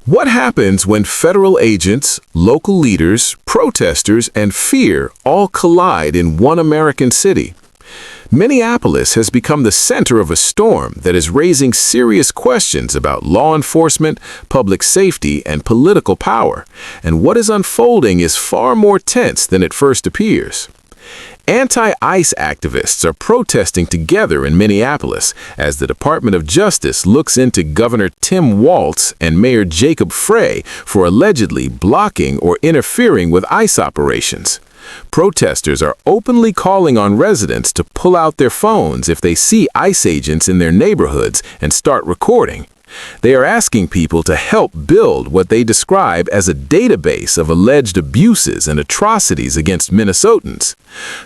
What happens when federal agents, local leaders, protesters, and fear all collide in one American city? Minneapolis has become the center of a storm that is raising serious questions about law enforcement, public safety, and political power, and what is unfolding is far more tense than it first appears. Anti-ICE activists are protesting together in Minneapolis as the Department of Justice looks into Governor Tim Walz and Mayor Jacob Frey for allegedly blocking or interfering with ICE operations. Protesters are openly calling on residents to pull out their phones if they see ICE agents in their neighborhoods and start recording. They are asking people to help build what they describe as a database of alleged abuses and atrocities against Minnesotans.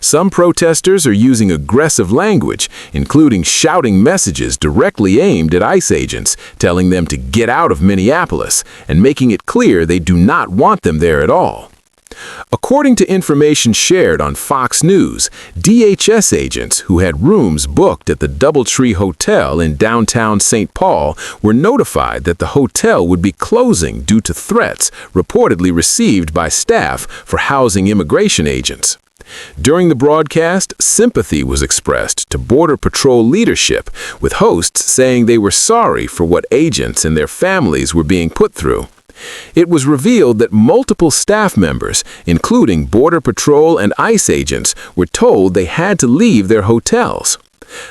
Some protesters are using aggressive language, including shouting messages directly aimed at ICE agents, telling them to get out of Minneapolis and making it clear they do not want them there at all. According to information shared on Fox News, DHS agents who had rooms booked at the DoubleTree Hotel in downtown St. Paul were notified that the hotel would be closing due to threats reportedly received by staff for housing immigration agents. During the broadcast, sympathy was expressed to Border Patrol leadership, with hosts saying they were sorry for what agents and their families were being put through. It was revealed that multiple staff members, including Border Patrol and ICE agents, were told they had to leave their hotels.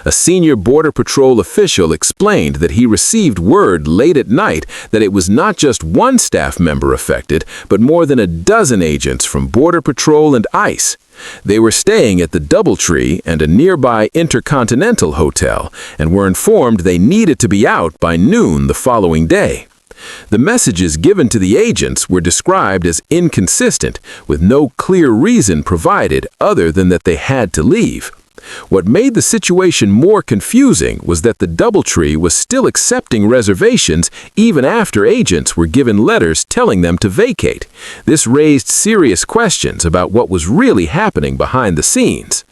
A senior Border Patrol official explained that he received word late at night that it was not just one staff member affected, but more than a dozen agents from Border Patrol and ICE. They were staying at the DoubleTree and a nearby Intercontinental Hotel, and were informed they needed to be out by noon the following day. The messages given to the agents were described as inconsistent, with no clear reason provided other than that they had to leave. What made the situation more confusing was that the DoubleTree was still accepting reservations even after agents were given letters telling them to vacate. This raised serious questions about what was really happening behind the scenes.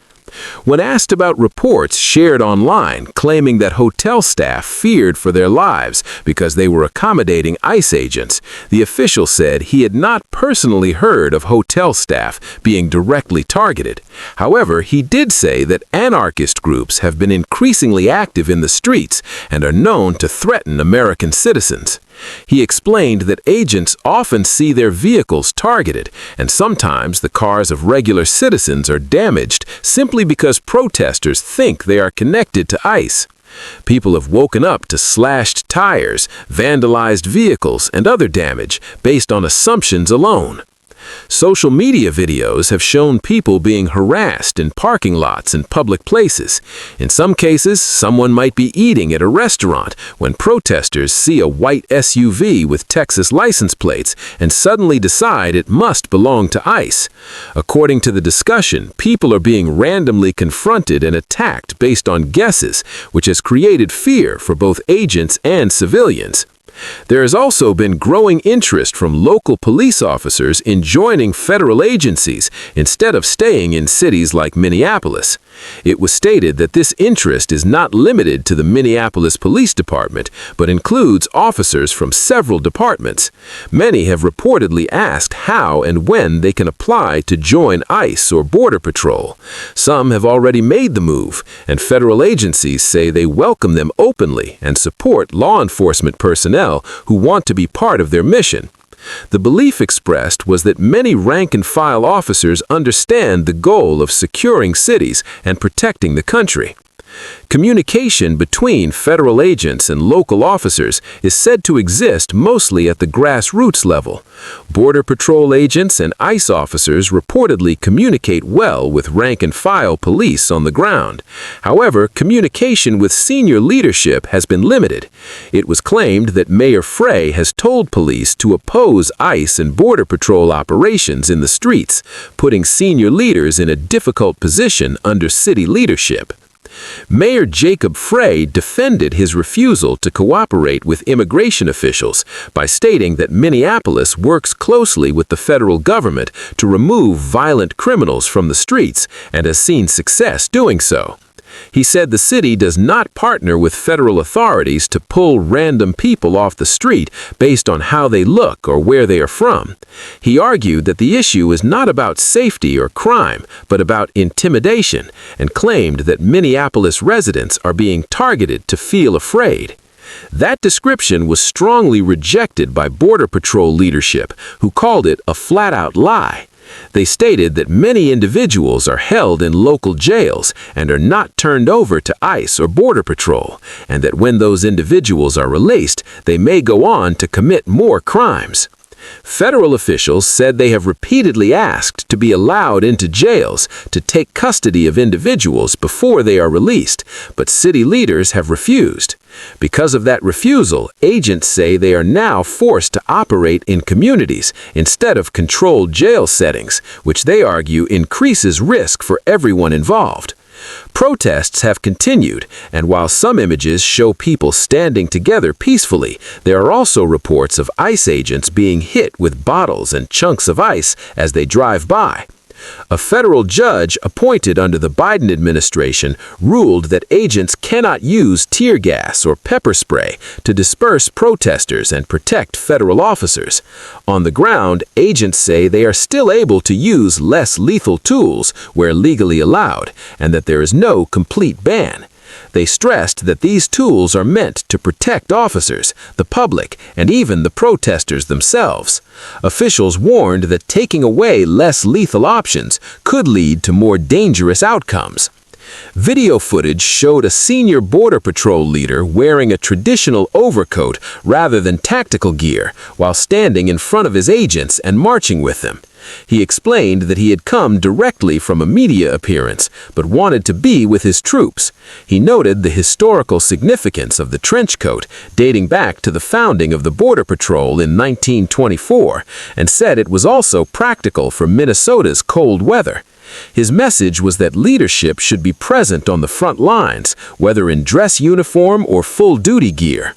When asked about reports shared online claiming that hotel staff feared for their lives because they were accommodating ICE agents, the official said he had not personally heard of hotel staff being directly targeted. However, he did say that anarchist groups have been increasingly active in the streets and are known to threaten American citizens. He explained that agents often see their vehicles targeted, and sometimes the cars of regular citizens are damaged simply because protesters think they are connected to ICE. People have woken up to slashed tires, vandalized vehicles, and other damage based on assumptions alone. Social media videos have shown people being harassed in parking lots and public places. In some cases, someone might be eating at a restaurant when protesters see a white SUV with Texas license plates and suddenly decide it must belong to ICE. According to the discussion, people are being randomly confronted and attacked based on guesses, which has created fear for both agents and civilians. There has also been growing interest from local police officers in joining federal agencies instead of staying in cities like Minneapolis. It was stated that this interest is not limited to the Minneapolis Police Department, but includes officers from several departments. Many have reportedly asked how and when they can apply to join ICE or Border Patrol. Some have already made the move, and federal agencies say they welcome them openly and support law enforcement personnel who want to be part of their mission. The belief expressed was that many rank-and-file officers understand the goal of securing cities and protecting the country. Communication between federal agents and local officers is said to exist mostly at the grassroots level. Border Patrol agents and ICE officers reportedly communicate well with rank-and-file police on the ground. However, communication with senior leadership has been limited. It was claimed that Mayor Frey has told police to oppose ICE and Border Patrol operations in the streets, putting senior leaders in a difficult position under city leadership. Mayor Jacob Frey defended his refusal to cooperate with immigration officials by stating that Minneapolis works closely with the federal government to remove violent criminals from the streets and has seen success doing so. He said the city does not partner with federal authorities to pull random people off the street based on how they look or where they are from. He argued that the issue is not about safety or crime, but about intimidation, and claimed that Minneapolis residents are being targeted to feel afraid. That description was strongly rejected by Border Patrol leadership, who called it a flat-out lie. They stated that many individuals are held in local jails and are not turned over to ICE or Border Patrol, and that when those individuals are released, they may go on to commit more crimes. Federal officials said they have repeatedly asked to be allowed into jails to take custody of individuals before they are released, but city leaders have refused. Because of that refusal, agents say they are now forced to operate in communities instead of controlled jail settings, which they argue increases risk for everyone involved. Protests have continued, and while some images show people standing together peacefully, there are also reports of ICE agents being hit with bottles and chunks of ice as they drive by. A federal judge appointed under the Biden administration ruled that agents cannot use tear gas or pepper spray to disperse protesters and protect federal officers. On the ground, agents say they are still able to use less lethal tools where legally allowed, and that there is no complete ban. They stressed that these tools are meant to protect officers, the public, and even the protesters themselves. Officials warned that taking away less lethal options could lead to more dangerous outcomes. Video footage showed a senior Border Patrol leader wearing a traditional overcoat rather than tactical gear while standing in front of his agents and marching with them. He explained that he had come directly from a media appearance, but wanted to be with his troops. He noted the historical significance of the trench coat, dating back to the founding of the Border Patrol in 1924, and said it was also practical for Minnesota's cold weather. His message was that leadership should be present on the front lines, whether in dress uniform or full-duty gear.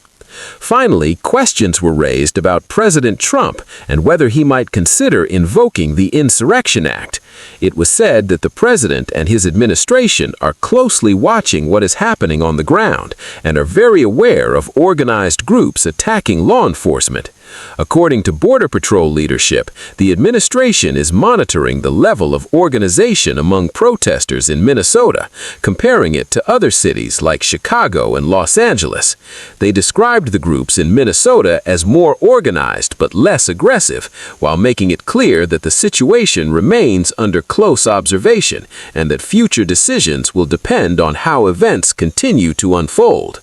Finally, questions were raised about President Trump and whether he might consider invoking the Insurrection Act. It was said that the president and his administration are closely watching what is happening on the ground and are very aware of organized groups attacking law enforcement. According to Border Patrol leadership, the administration is monitoring the level of organization among protesters in Minnesota, comparing it to other cities like Chicago and Los Angeles. They described the groups in Minnesota as more organized but less aggressive, while making it clear that the situation remains under close observation and that future decisions will depend on how events continue to unfold.